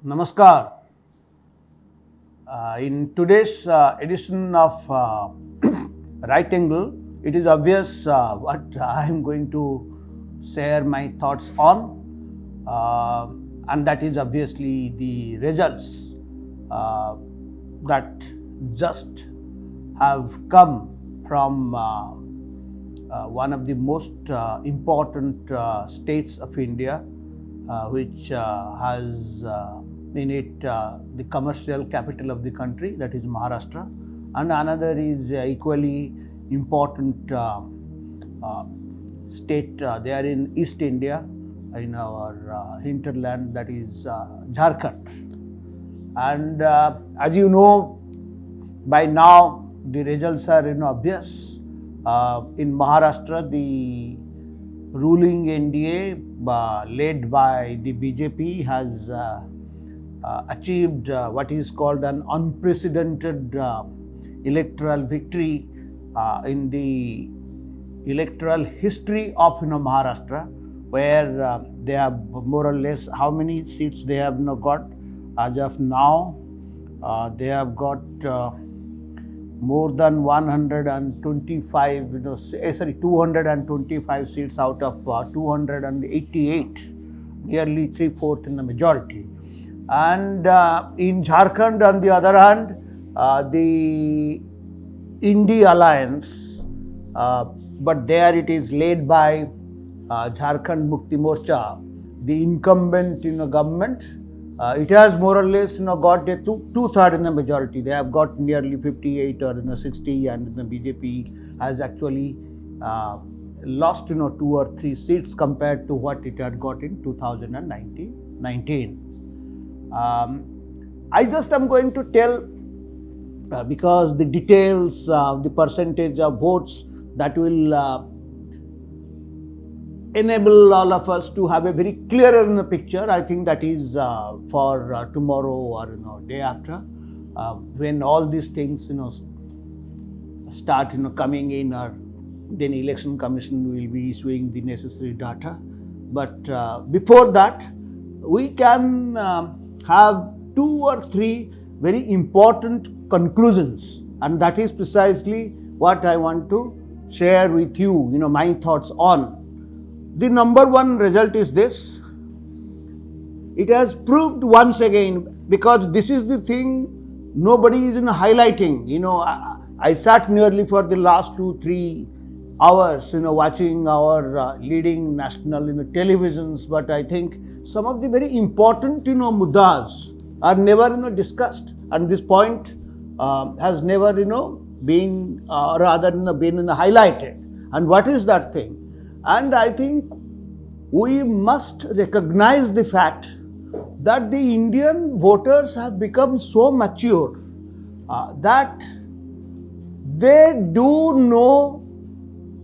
Namaskar. In today's edition of Right Angle, it is obvious what I am going to share my thoughts on, and that is obviously the results that just have come from one of the most important states of India, which has in it the commercial capital of the country, that is Maharashtra, and another is equally important state there in East India, in our hinterland, that is Jharkhand. And as you know, by now the results are obvious. In Maharashtra, the ruling NDA led by the BJP has achieved what is called an unprecedented electoral victory in the electoral history of Maharashtra, where they have more or less, how many seats they have got as of now? They have got more than 125, 225 seats out of 288, nearly 3/4 in the majority. And in Jharkhand, on the other hand, the Indie Alliance, but there it is led by Jharkhand Mukti Morcha, the incumbent government. It has more or less got a two-thirds in the majority. They have got nearly 58 or 60, and the BJP has actually lost 2 or 3 seats compared to what it had got in 2019. I just am going to tell because the details, the percentage of votes, that will enable all of us to have a very clearer picture. I think that is for tomorrow or day after, when all these things start coming in, or then Election Commission will be issuing the necessary data. But before that, we can have 2 or 3 very important conclusions, and that is precisely what I want to share with you, my thoughts on. The number one result is this: it has proved once again, because this is the thing nobody is highlighting. I sat nearly for the last 2-3 hours, watching our leading national televisions, but I think some of the very important muddas are never discussed, and this point has never been highlighted. And what is that thing? And I think we must recognize the fact that the Indian voters have become so mature that they do know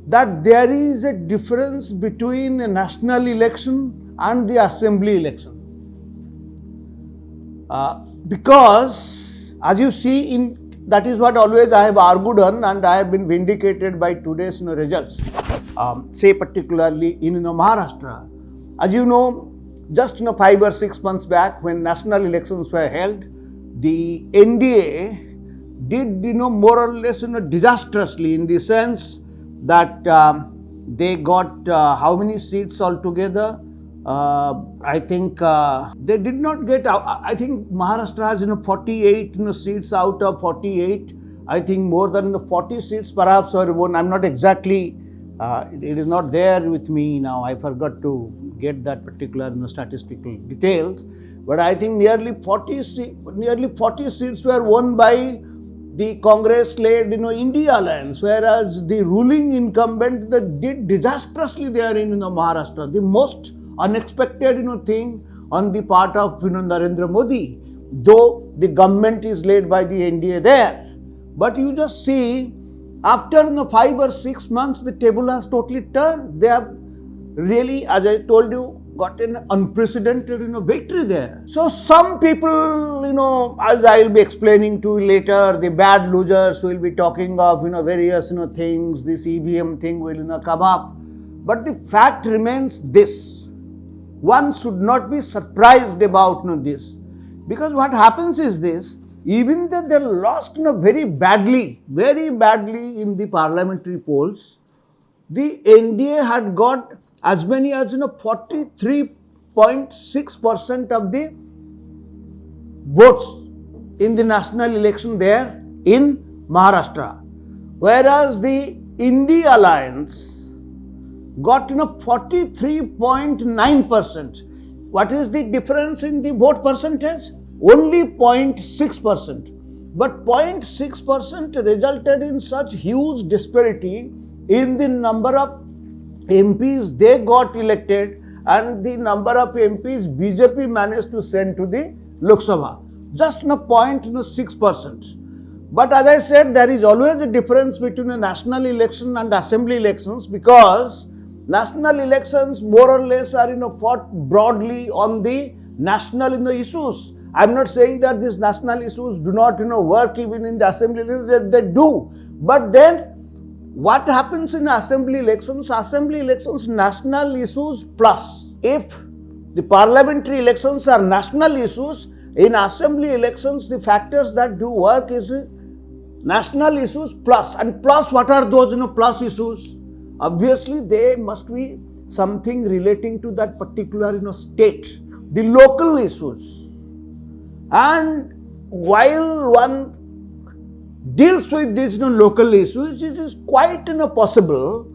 that there is a difference between a national election and the assembly election. Because as you see, that is what always I have argued on, and I have been vindicated by today's results. Say particularly in Maharashtra. As you know, just 5 or 6 months back, when national elections were held, the NDA did more or less disastrously, in the sense that they got how many seats altogether? I think they did not get. I think Maharashtra has 48 seats out of 48. I think more than 40 seats perhaps, or one. I'm not exactly. It is not there with me now. I forgot to get that particular statistical details. But I think nearly 40 seats were won by the Congress-led Indie Alliance, whereas the ruling incumbent did disastrously there in Maharashtra. The most unexpected thing on the part of Narendra Modi, though the government is led by the NDA there. But you just see, after 5 or 6 months, the table has totally turned. They have really, as I told you, got an unprecedented victory there. So some people, as I will be explaining to you later, the bad losers will be talking of various things. This EVM thing will come up. But the fact remains this: one should not be surprised about this. Because what happens is this, even though they lost very badly in the parliamentary polls, the NDA had got as many as 43.6% of the votes in the national election there in Maharashtra. Whereas the India Alliance got 43.9%. What is the difference in the vote percentage? Only 0.6%. But 0.6% resulted in such huge disparity in the number of MPs they got elected and the number of MPs BJP managed to send to the Lok Sabha. Just 0.6%. But as I said, there is always a difference between a national election and assembly elections, because national elections more or less are fought broadly on the national issues. I'm not saying that these national issues do not work even in the assembly elections, they do. But then what happens in assembly elections? Assembly elections, national issues plus. If the parliamentary elections are national issues, in assembly elections the factors that do work is national issues plus. And plus, what are those plus issues? Obviously, they must be something relating to that particular state, the local issues. And while one deals with these local issues, it is quite possible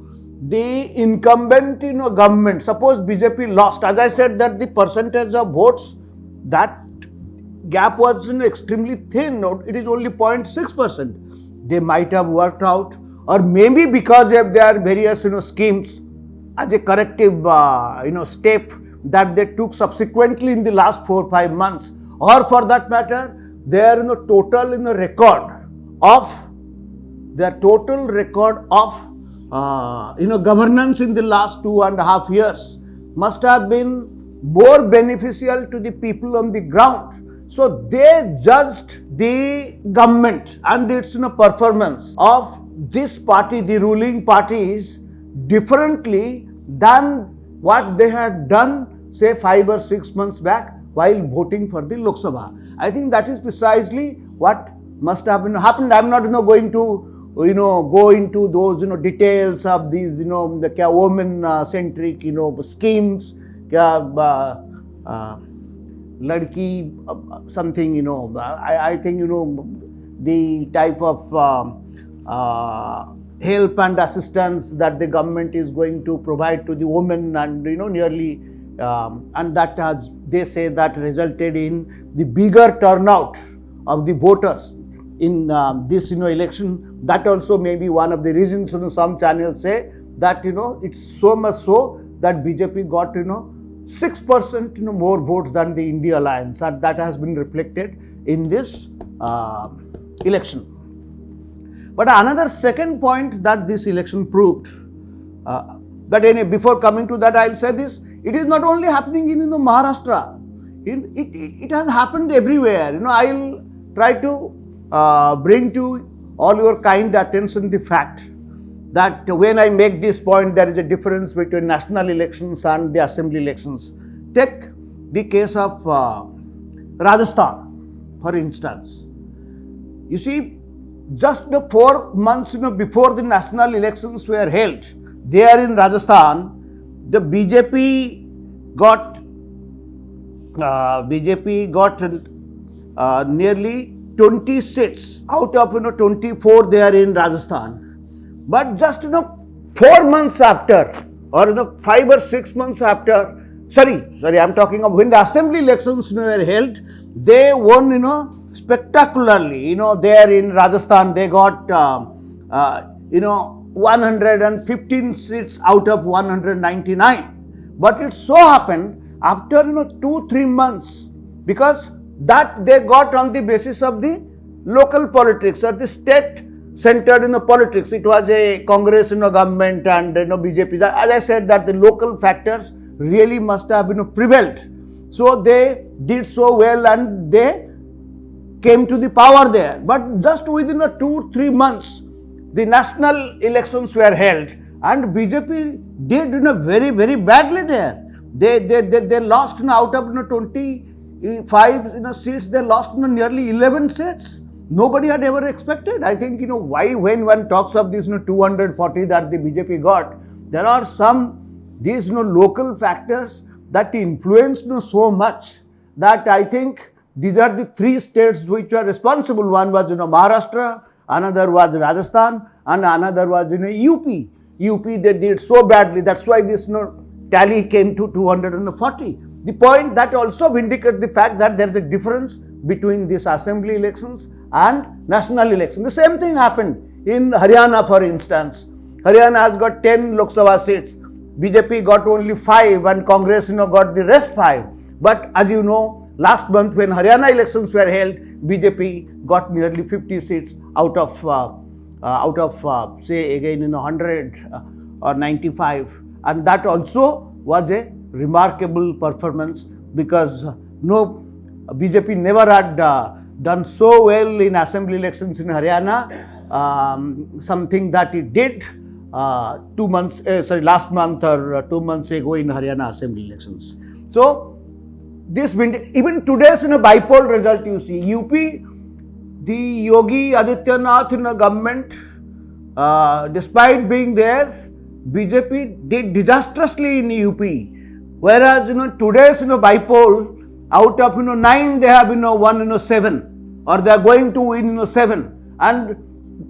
the incumbent government, suppose BJP lost, as I said that the percentage of votes, that gap was extremely thin, it is only 0.6%. They might have worked out, or maybe because of their various schemes as a corrective step that they took subsequently in the last 4-5 months, or for that matter their total record of governance in the last 2.5 years must have been more beneficial to the people on the ground. So they judged the government and its performance of this party, the ruling parties, differently than what they had done say 5 or 6 months back while voting for the Lok Sabha. I think that is precisely what must have happened. I am not going to go into those details of these the women centric schemes, ladki something I think the type of help and assistance that the government is going to provide to the women, and nearly and that has, they say, that resulted in the bigger turnout of the voters in this election. That also may be one of the reasons. Some channels say that it's so much so that BJP got 6% more votes than the India Alliance, and that has been reflected in this election. But another second point that this election proved, but anyway, before coming to that, I'll say this: it is not only happening in Maharashtra. It has happened everywhere. I'll try to bring to all your kind attention the fact that when I make this point, there is a difference between national elections and the assembly elections. Take the case of Rajasthan, for instance. You see, just 4 months before the national elections were held, there in Rajasthan, the BJP got nearly 20 seats out of 24 there in Rajasthan. But just 4 months after, or 5 or 6 months after, sorry, I'm talking of when the assembly elections were held, they won spectacularly. There in Rajasthan they got 115 seats out of 199. But it so happened after 2-3 months, because that they got on the basis of the local politics or the state centered politics. It was a Congress government and BJP. As I said, that the local factors really must have prevailed. So they did so well and they came to the power there. But just within 2-3 months, the national elections were held and BJP did very, very badly there. They lost out of 20 5 seats, they lost nearly 11 seats. Nobody had ever expected. I think, why when one talks of this 240 that the BJP got, there are some these local factors that influence so much that I think these are the 3 states which are responsible. One was Maharashtra, another was Rajasthan, and another was UP. UP, they did so badly. That's why this tally came to 240. The point that also vindicates the fact that there is a difference between these assembly elections and national elections. The same thing happened in Haryana, for instance. Haryana has got 10 Lok Sabha seats. BJP got only 5 and Congress got the rest 5. But as you know, last month when Haryana elections were held, BJP got nearly 50 seats out of say again 100 or 95, and that also was a remarkable performance because BJP never had done so well in assembly elections in Haryana, something that it did last month or 2 months ago in Haryana assembly elections. So this even today's bipolar result, you see UP, the Yogi Adityanath government, despite being there, BJP did disastrously in UP. Whereas today's bipolar, out of 9 they have won 7, or they are going to win 7, and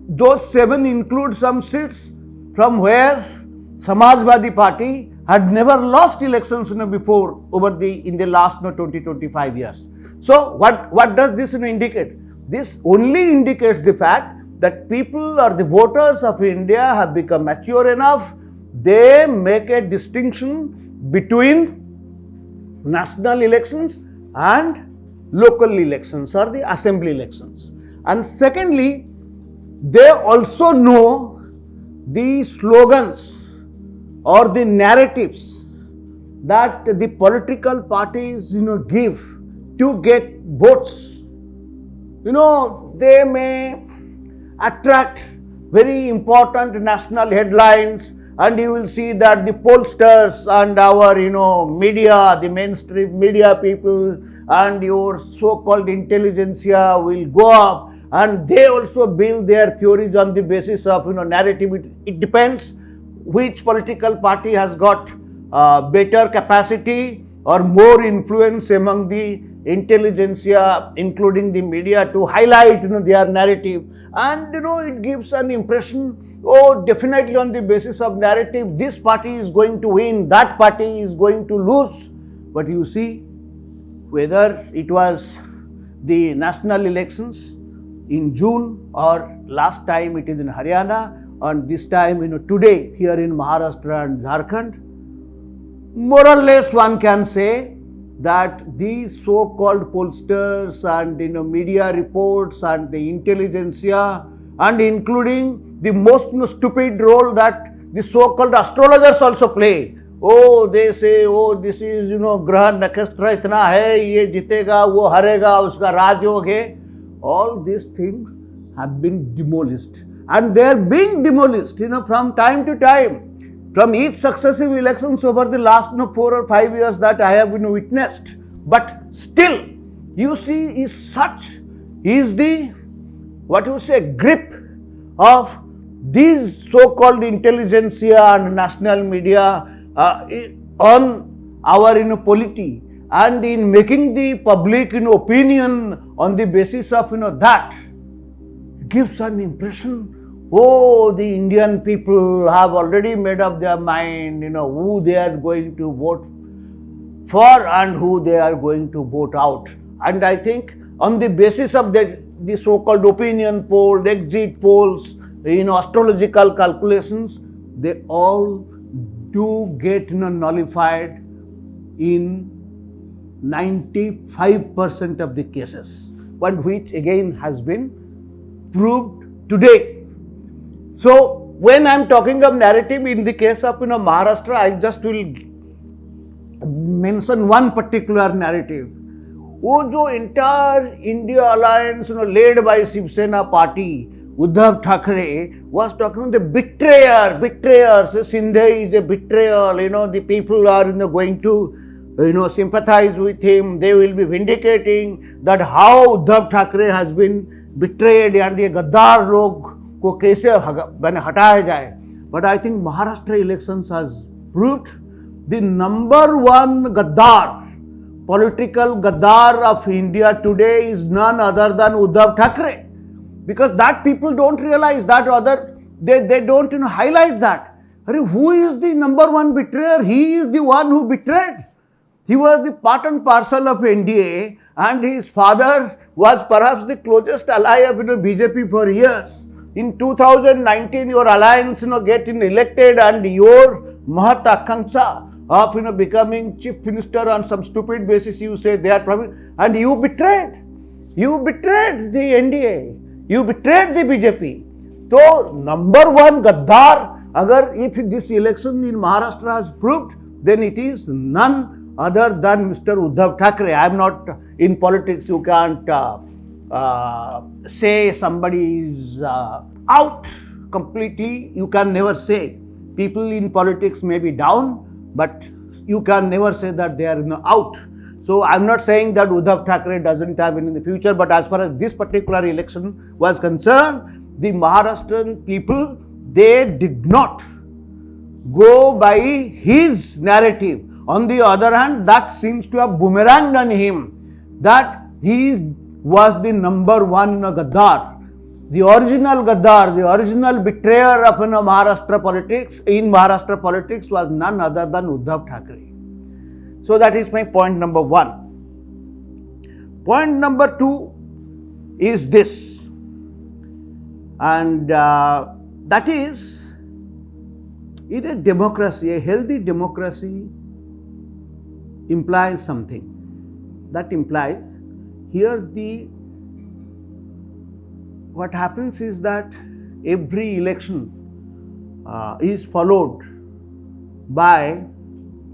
those 7 include some seats from where Samajwadi Party had never lost elections before in the last 20-25 years. So what does this indicate? This only indicates the fact that people or the voters of India have become mature enough. They make a distinction between national elections and local elections or the assembly elections. And secondly, they also know the slogans or the narratives that the political parties give to get votes. They may attract very important national headlines, and you will see that the pollsters and our media, the mainstream media people and your so-called intelligentsia will go up, and they also build their theories on the basis of narrative. It depends which political party has got better capacity or more influence among the intelligentsia, including the media, to highlight their narrative, and it gives an impression, definitely on the basis of narrative, this party is going to win, that party is going to lose. But you see, whether it was the national elections in June or last time it is in Haryana, and this time today here in Maharashtra and Jharkhand, more or less one can say that these so-called pollsters and media reports and the intelligentsia, and including the most stupid role that the so-called astrologers also play. They say, this is ग्रह नक्षत्र इतना है, ये जीतेगा, वो हारेगा, उसका राजयोग है. All these things have been demolished, and they are being demolished from time to time. From each successive elections over the last 4 or 5 years that I have witnessed. But still, you see, is the grip of these so-called intelligentsia and national media on our polity, and in making the public opinion on the basis of that, gives an impression, the Indian people have already made up their mind, who they are going to vote for and who they are going to vote out. And I think on the basis of the so-called opinion polls, exit polls, astrological calculations, they all do get nullified in 95% of the cases, one which again has been proved today. So when I am talking of narrative in the case of Maharashtra, I just will mention one particular narrative. जो entire India alliance led by Shiv Sena party, Uddhav Thackeray was talking about the betrayer. Shinde is a betrayal. The people are going to sympathize with him. They will be vindicating that how Uddhav Thackeray has been betrayed and ये गद्दार लोग को कैसे हटाया जाए. But I think Maharashtra elections has proved the number one gaddar, political gaddar of India today is none other than Uddhav Thackeray. Because that people don't realize that, they don't highlight that. Who is the number one betrayer? He is the one who betrayed. He was the part and parcel of NDA, and his father was perhaps the closest ally of BJP for years. In 2019, your alliance getting elected, and your Mahat Akanksha of becoming chief minister on some stupid basis, you say they are probably, and you betrayed the NDA. You betrayed the BJP. So, number one gaddar, if this election in Maharashtra has proved, then it is none other than Mr. Uddhav Thackeray. I am not in politics. You can't say somebody is out completely. You can never say. People in politics may be down, but you can never say that they are out. So I'm not saying that Uddhav Thackeray doesn't have any in the future, but as far as this particular election was concerned, the Maharashtrian people, they did not go by his narrative. On the other hand, that seems to have boomeranged on him, that he was the number one gaddar. The original gaddar, the original betrayer of Maharashtra politics was none other than Uddhav Thackeray. So that is my point number one. Point number two is this, and that is, in a democracy, a healthy democracy implies something. That implies, what happens is that every election is followed by,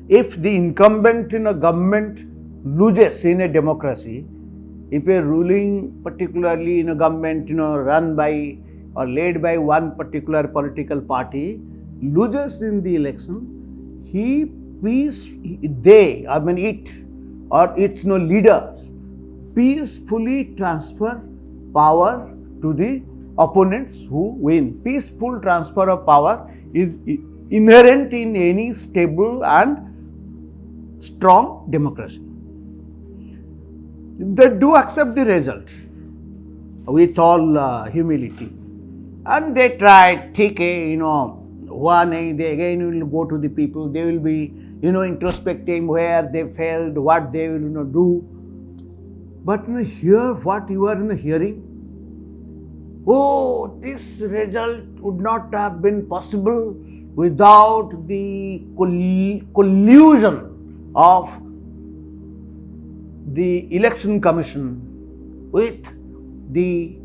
if the incumbent in a government loses in a democracy, if a ruling, particularly in a government, run by or led by one particular political party, loses in the election, its leaders peacefully transfer power to the opponents who win. Peaceful transfer of power is inherent in any stable and strong democracy. They do accept the result with all humility, and they try, they again will go to the people, they will be introspecting where they failed, what they will do. But here, what you are hearing, this result would not have been possible without the collusion of the election commission with the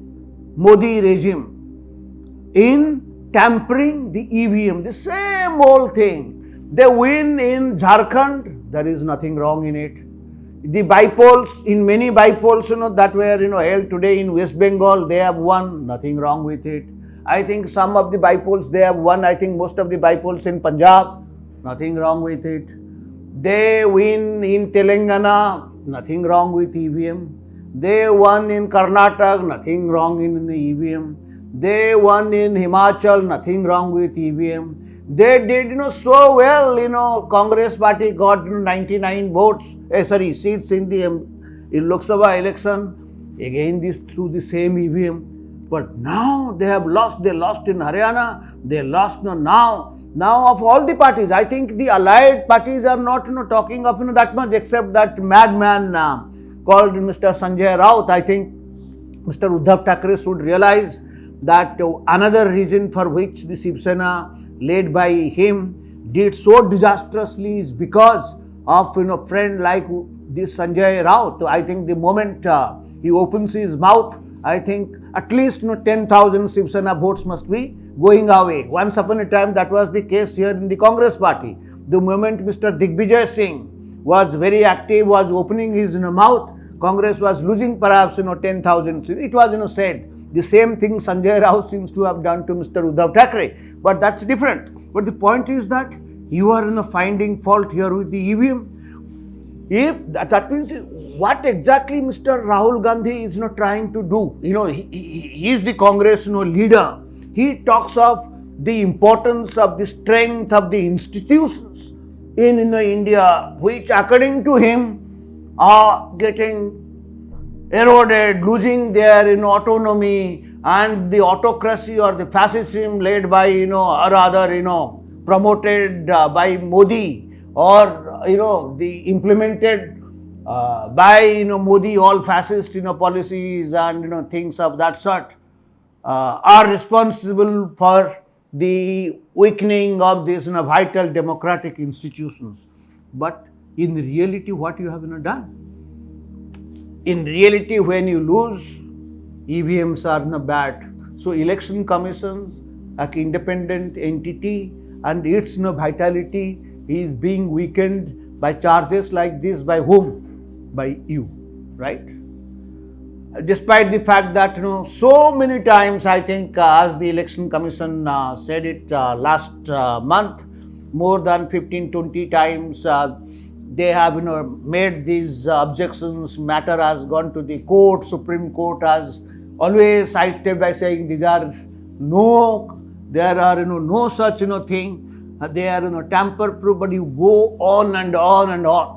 Modi regime in tampering the EVM. The same old thing. They win in Jharkhand, there is nothing wrong in it. The bypolls, in many bypolls that were held today in West Bengal, they have won, nothing wrong with it. I think some of the bypolls they have won, I think most of the bypolls in Punjab, nothing wrong with it. They win in Telangana, nothing wrong with EVM. They won in Karnataka, nothing wrong in the EVM. They won in Himachal, nothing wrong with EVM. They did so well, Congress party got 99 seats in Lok Sabha election, again through the same EVM. But now they have lost. They lost in Haryana, they lost now. Now of all the parties, I think the allied parties are not talking of that much, except that madman called Mr. Sanjay Raut. I think Mr. Uddhav Thackeray should realize that another reason for which the Shiv Sena led by him did so disastrously is because of friend like this Sanjay Raut. I think the moment he opens his mouth, I think at least 10,000 Shiv Sena votes must be going away. Once upon a time that was the case here in the Congress party. The moment Mr. Digvijay Singh was very active, was opening his mouth, Congress was losing perhaps 10,000. It was said. The same thing Sanjay Raut seems to have done to Mr. Uddhav Thackeray. But that's different. But the point is that you are finding fault here with the EVM. If that means what exactly Mr. Rahul Gandhi is trying to do. He is the Congress leader. He talks of the importance of the strength of the institutions in India, which according to him are getting eroded, losing their autonomy, and the autocracy or the fascism led by or rather promoted by Modi, or the implemented by Modi, all fascist policies and things of that sort are responsible for the weakening of these vital democratic institutions. But in reality, what you have done? In reality, when you lose, EVMs are bad. So election commission, an independent entity, and its vitality is being weakened by charges like this. By whom? By you, right? Despite the fact that so many times, I think as the election commission said it last month, more than 15-20 times they have made these objections. Matter has gone to the court. Supreme Court has always cited by saying there are no such thing. They are tamper proof. But you go on and on and on.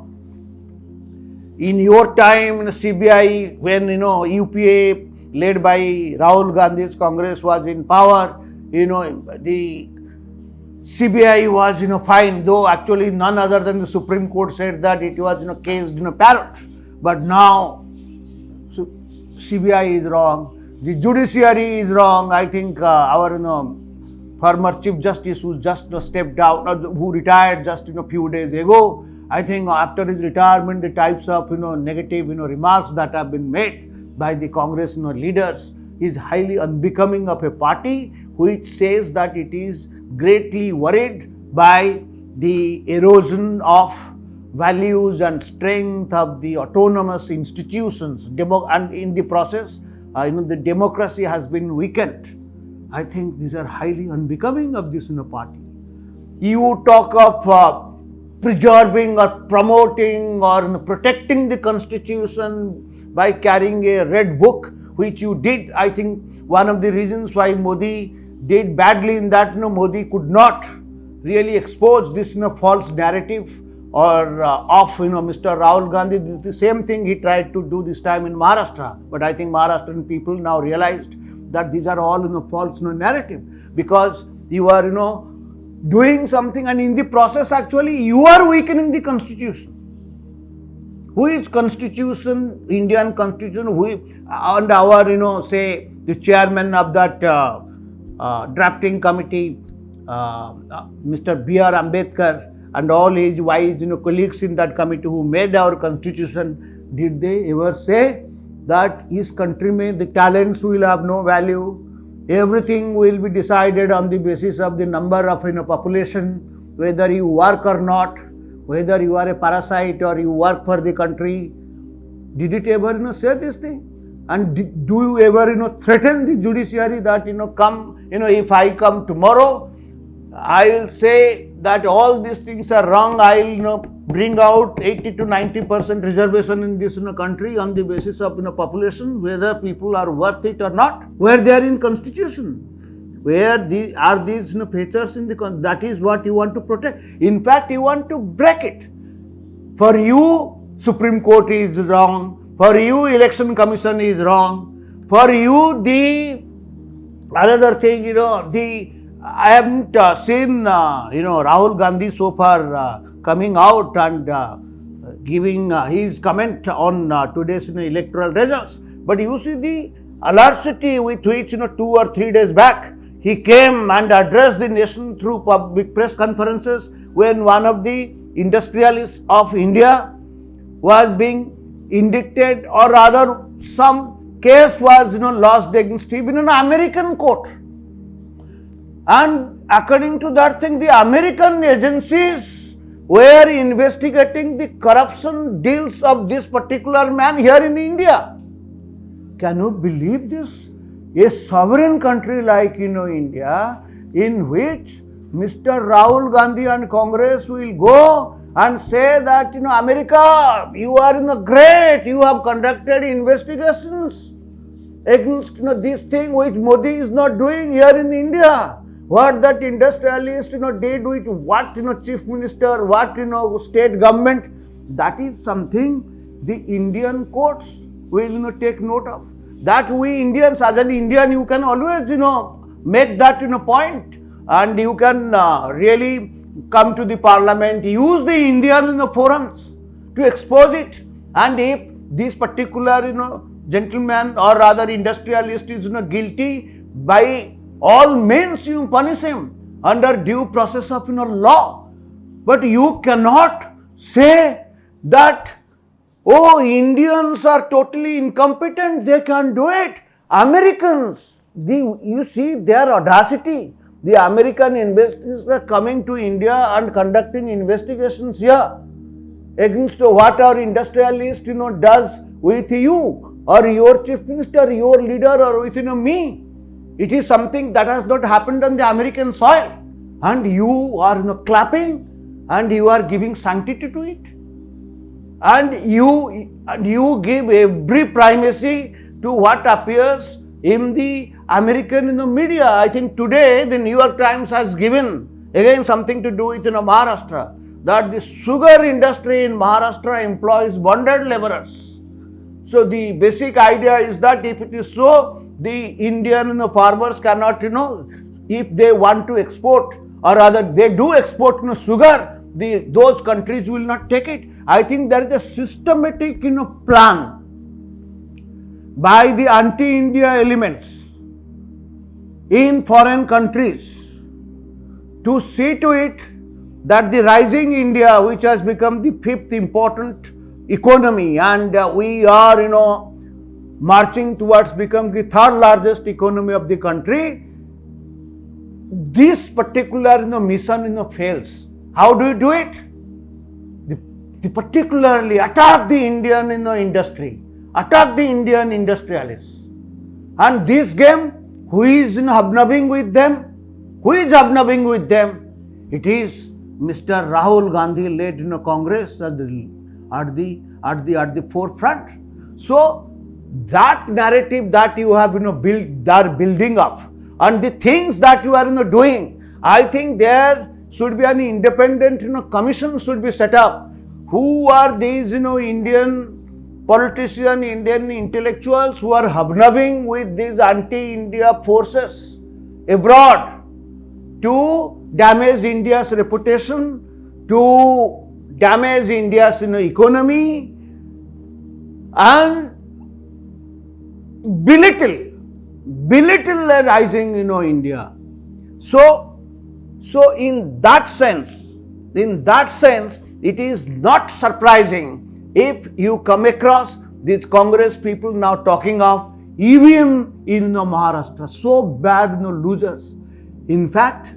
In your time, CBI, when UPA led by Rahul Gandhi's Congress was in power, the CBI was fine, though actually none other than the Supreme Court said that it was case parrot. But now CBI is wrong, the judiciary is wrong. I think our former Chief Justice who just stepped down, who retired just few days ago, I think after his retirement, the types of negative remarks that have been made by the Congress leaders is highly unbecoming of a party which says that it is greatly worried by the erosion of values and strength of the autonomous institutions, and in the process, the democracy has been weakened. I think these are highly unbecoming of this party. You talk of preserving or promoting or protecting the constitution by carrying a red book, which you did. I think one of the reasons why Modi did badly in that Modi could not really expose this false narrative or of Mr. Rahul Gandhi. The same thing he tried to do this time in Maharashtra. But I think Maharashtrian people now realized that these are all false narrative, because you are doing something, and in the process actually you are weakening the constitution. Which constitution? Indian constitution, and our say the chairman of that drafting committee, Mr. B.R. Ambedkar, and all his wise colleagues in that committee who made our constitution, did they ever say that his countrymen, the talents will have no value? Everything will be decided on the basis of the number of population, whether you work or not, whether you are a parasite or you work for the country. Did it ever say this thing? And do you ever threaten the judiciary that come, if I come tomorrow, I will say that all these things are wrong. I will bring out 80 to 90% reservation in this country on the basis of population, whether people are worth it or not, where they are in constitution, where are these features in the that is what you want to protect. In fact, you want to break it. For you, Supreme Court is wrong. For you, Election Commission is wrong. For you, the another thing, I haven't seen Rahul Gandhi so far coming out and giving his comment on today's electoral results. But you see the audacity with which 2 or 3 days back he came and addressed the nation through public press conferences, when one of the industrialists of India was being indicted, or rather some case was lodged against him in an American court. And according to that thing, the American agencies were investigating the corruption deals of this particular man here in India. Can you believe this? A sovereign country like India, in which Mr. Rahul Gandhi and Congress will go and say that, America, you are, great, you have conducted investigations against, this thing which Modi is not doing here in India. What that industrialist, did with what, chief minister, what, state government, that is something the Indian courts will, take note of. That we Indians, as an Indian, you can always, make that, point, and you can really come to the parliament, use the Indian, forums to expose it. And if this particular, gentleman or rather industrialist is, guilty, by all means you punish him under due process of, law. But you cannot say that, oh, Indians are totally incompetent, they can't do it. Americans, you see their audacity. The American investigators are coming to India and conducting investigations here against what our industrialist, does with you or your chief minister, your leader, or with, me. It is something that has not happened on the American soil. And you are, clapping and you are giving sanctity to it. And you give every primacy to what appears in the American media. I think today the New York Times has given again something to do with Maharashtra, that the sugar industry in Maharashtra employs bonded laborers. So the basic idea is that if it is so, the Indian farmers cannot, if they want to export, or rather they do export sugar, those countries will not take it. I think there is a systematic plan by the anti-India elements in foreign countries to see to it that the rising India, which has become the fifth important economy, and we are marching towards becoming the third largest economy of the country, this particular mission fails. How do you do it? They particularly attack the Indian industry, attack the Indian industrialists. And this game, who is hobnobbing with them? Who is hobnobbing with them? It is Mr. Rahul Gandhi led Congress at the forefront. So that narrative that you have building up, and the things that you are doing, I think there should be an independent commission should be set up. Who are these Indian politicians, Indian intellectuals who are hobnobbing with these anti-India forces abroad to damage India's reputation, to damage India's economy, and belittle the rising India. So in that sense, it is not surprising if you come across these Congress people now talking of EVM in Maharashtra, so bad losers. In fact,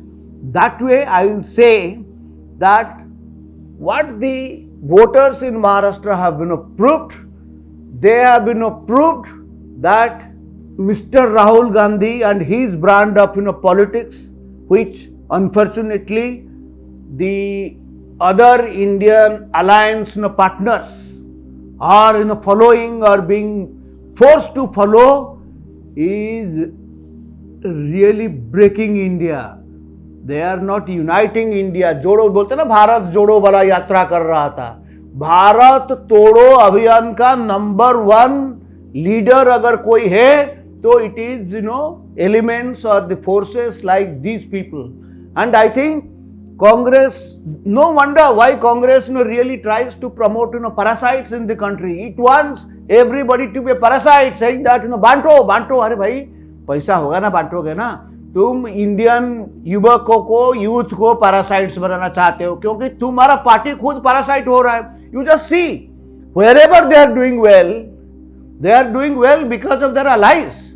that way I will say that what the voters in Maharashtra have proved, they have proved that Mr. Rahul Gandhi and his brand of politics, which unfortunately the other Indian alliance partners are following or being forced to follow, is really breaking India. They are not uniting India. जोड़ो बोलते ना, भारत जोड़ो वाला यात्रा कर रहा था. भारत तोड़ो अभियान का नंबर 1 लीडर अगर कोई है तो it is elements or the forces like these people. And I think Congress, no wonder why Congress really tries to promote parasites in the country. It wants everybody to be a parasite, saying that बांटो बांटो. अरे भाई पैसा होगा ना, बांटोगे ना. तुम Indian युवकों को, youth को पैरासाइट्स बनाना चाहते हो क्योंकि तुम्हारा पार्टी खुद पैरासाइट हो रहा है. You just see wherever they are doing well because of their allies.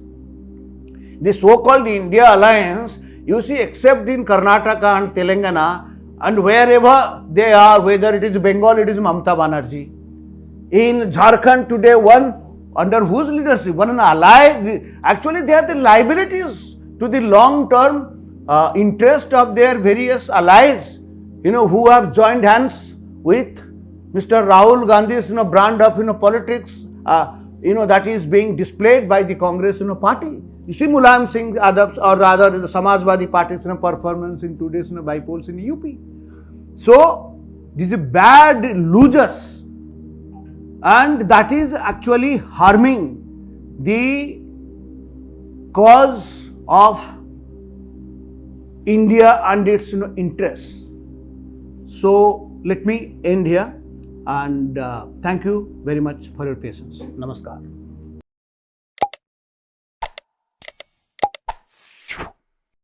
The so-called India alliance, you see, except in Karnataka and Telangana, and wherever they are, whether it is Bengal, it is Mamata Banerjee. In Jharkhand today, one under whose leadership, one an ally, actually they are the liabilities to the long-term interest of their various allies, who have joined hands with Mr. Rahul Gandhi's brand of politics that is being displayed by the Congress party. You see Mulayam Singh Yadav's, or rather the Samajwadi Party's performance in today's by-polls in UP. So these are bad losers, and that is actually harming the cause of India and its interests. So let me end here, and thank you very much for your patience. Namaskar.